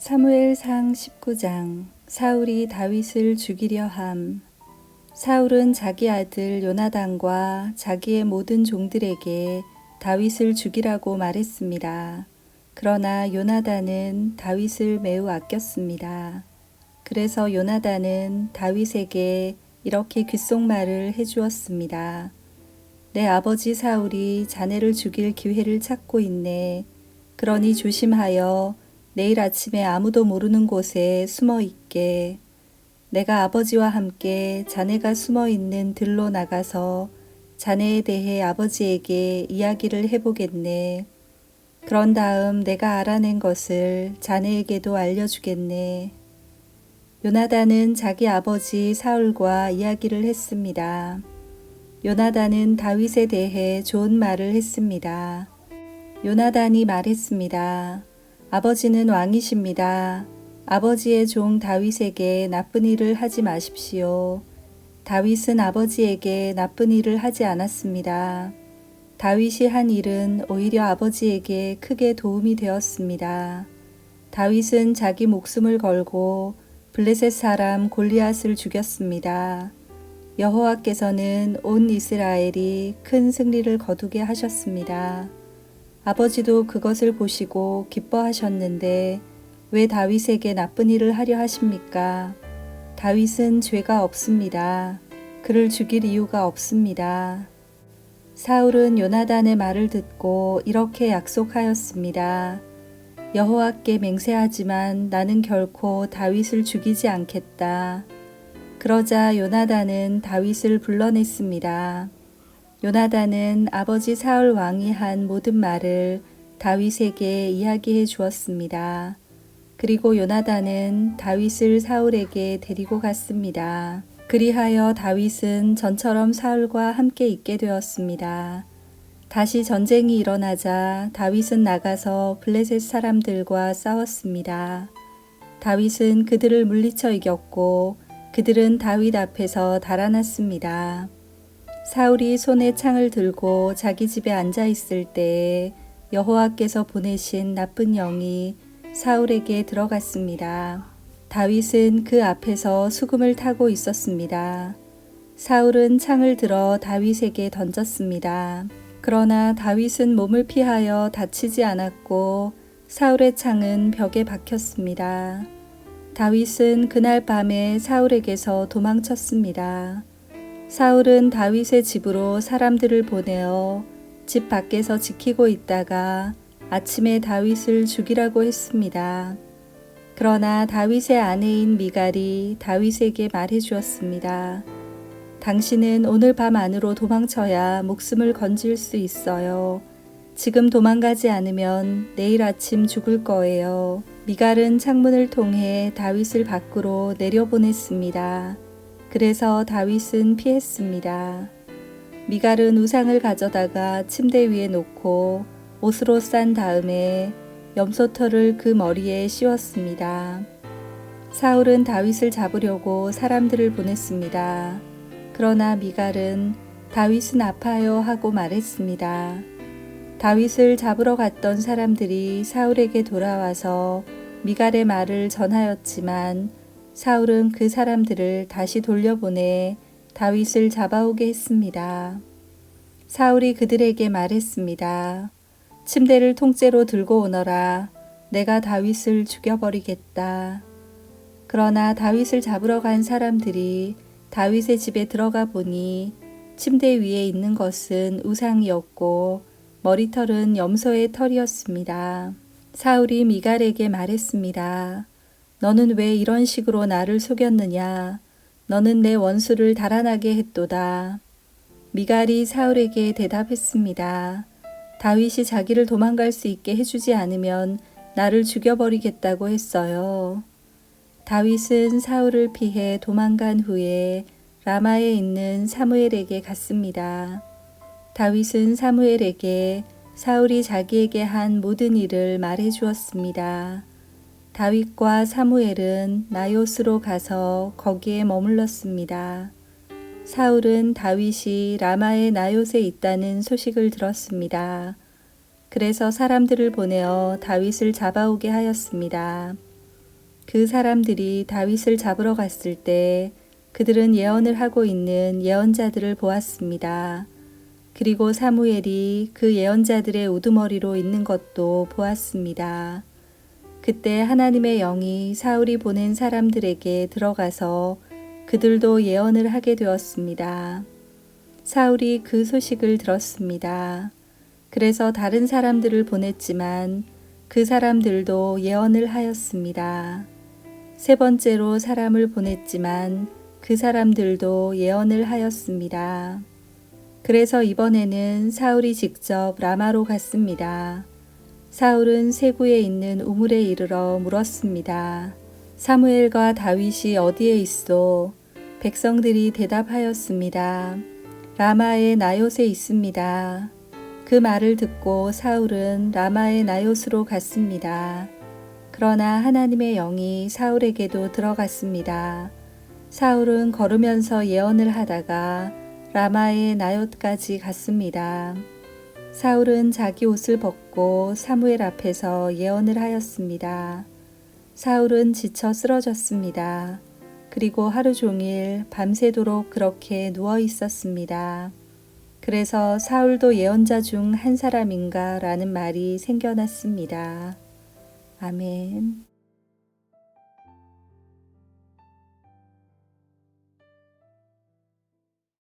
사무엘상 19장. 사울이 다윗을 죽이려 함. 사울은 자기 아들 요나단과 자기의 모든 종들에게 다윗을 죽이라고 말했습니다. 그러나 요나단은 다윗을 매우 아꼈습니다. 그래서 요나단은 다윗에게 이렇게 귓속말을 해주었습니다. 내 아버지 사울이 자네를 죽일 기회를 찾고 있네. 그러니 조심하여 내일 아침에 아무도 모르는 곳에 숨어 있게. 내가 아버지와 함께 자네가 숨어 있는 들로 나가서 자네에 대해 아버지에게 이야기를 해보겠네. 그런 다음 내가 알아낸 것을 자네에게도 알려주겠네. 요나단은 자기 아버지 사울과 이야기를 했습니다. 요나단은 다윗에 대해 좋은 말을 했습니다. 요나단이 말했습니다. 아버지는 왕이십니다. 아버지의 종 다윗에게 나쁜 일을 하지 마십시오. 다윗은 아버지에게 나쁜 일을 하지 않았습니다. 다윗이 한 일은 오히려 아버지에게 크게 도움이 되었습니다. 다윗은 자기 목숨을 걸고 블레셋 사람 골리앗을 죽였습니다. 여호와께서는 온 이스라엘이 큰 승리를 거두게 하셨습니다. 아버지도 그것을 보시고 기뻐하셨는데 왜 다윗에게 나쁜 일을 하려 하십니까? 다윗은 죄가 없습니다. 그를 죽일 이유가 없습니다. 사울은 요나단의 말을 듣고 이렇게 약속하였습니다. 여호와께 맹세하지만 나는 결코 다윗을 죽이지 않겠다. 그러자 요나단은 다윗을 불러냈습니다. 요나단은 아버지 사울 왕이 한 모든 말을 다윗에게 이야기해 주었습니다. 그리고 요나단은 다윗을 사울에게 데리고 갔습니다. 그리하여 다윗은 전처럼 사울과 함께 있게 되었습니다. 다시 전쟁이 일어나자 다윗은 나가서 블레셋 사람들과 싸웠습니다. 다윗은 그들을 물리쳐 이겼고 그들은 다윗 앞에서 달아났습니다. 사울이 손에 창을 들고 자기 집에 앉아 있을 때에 여호와께서 보내신 나쁜 영이 사울에게 들어갔습니다. 다윗은 그 앞에서 수금을 타고 있었습니다. 사울은 창을 들어 다윗에게 던졌습니다. 그러나 다윗은 몸을 피하여 다치지 않았고 사울의 창은 벽에 박혔습니다. 다윗은 그날 밤에 사울에게서 도망쳤습니다. 사울은 다윗의 집으로 사람들을 보내어 집 밖에서 지키고 있다가 아침에 다윗을 죽이라고 했습니다. 그러나 다윗의 아내인 미갈이 다윗에게 말해 주었습니다. 당신은 오늘 밤 안으로 도망쳐야 목숨을 건질 수 있어요. 지금 도망가지 않으면 내일 아침 죽을 거예요. 미갈은 창문을 통해 다윗을 밖으로 내려보냈습니다. 그래서 다윗은 피했습니다. 미갈은 우상을 가져다가 침대 위에 놓고 옷으로 싼 다음에 염소털을 그 머리에 씌웠습니다. 사울은 다윗을 잡으려고 사람들을 보냈습니다. 그러나 미갈은 다윗은 아파요 하고 말했습니다. 다윗을 잡으러 갔던 사람들이 사울에게 돌아와서 미갈의 말을 전하였지만 사울은 그 사람들을 다시 돌려보내 다윗을 잡아오게 했습니다. 사울이 그들에게 말했습니다. 침대를 통째로 들고 오너라. 내가 다윗을 죽여버리겠다. 그러나 다윗을 잡으러 간 사람들이 다윗의 집에 들어가 보니 침대 위에 있는 것은 우상이었고 머리털은 염소의 털이었습니다. 사울이 미갈에게 말했습니다. 너는 왜 이런 식으로 나를 속였느냐? 너는 내 원수를 달아나게 했도다. 미갈이 사울에게 대답했습니다. 다윗이 자기를 도망갈 수 있게 해주지 않으면 나를 죽여버리겠다고 했어요. 다윗은 사울을 피해 도망간 후에 라마에 있는 사무엘에게 갔습니다. 다윗은 사무엘에게 사울이 자기에게 한 모든 일을 말해 주었습니다. 다윗과 사무엘은 나요스로 가서 거기에 머물렀습니다. 사울은 다윗이 라마의 나요스에 있다는 소식을 들었습니다. 그래서 사람들을 보내어 다윗을 잡아오게 하였습니다. 그 사람들이 다윗을 잡으러 갔을 때 그들은 예언을 하고 있는 예언자들을 보았습니다. 그리고 사무엘이 그 예언자들의 우두머리로 있는 것도 보았습니다. 그때 하나님의 영이 사울이 보낸 사람들에게 들어가서 그들도 예언을 하게 되었습니다. 사울이 그 소식을 들었습니다. 그래서 다른 사람들을 보냈지만 그 사람들도 예언을 하였습니다. 세 번째로 사람을 보냈지만 그 사람들도 예언을 하였습니다. 그래서 이번에는 사울이 직접 라마로 갔습니다. 사울은 세구에 있는 우물에 이르러 물었습니다. 사무엘과 다윗이 어디에 있소? 백성들이 대답하였습니다. 라마의 나요스에 있습니다. 그 말을 듣고 사울은 라마의 나요스로 갔습니다. 그러나 하나님의 영이 사울에게도 들어갔습니다. 사울은 걸으면서 예언을 하다가 라마의 나요트까지 갔습니다. 사울은 자기 옷을 벗고 사무엘 앞에서 예언을 하였습니다. 사울은 지쳐 쓰러졌습니다. 그리고 하루 종일 밤새도록 그렇게 누워 있었습니다. 그래서 사울도 예언자 중 한 사람인가 라는 말이 생겨났습니다. 아멘.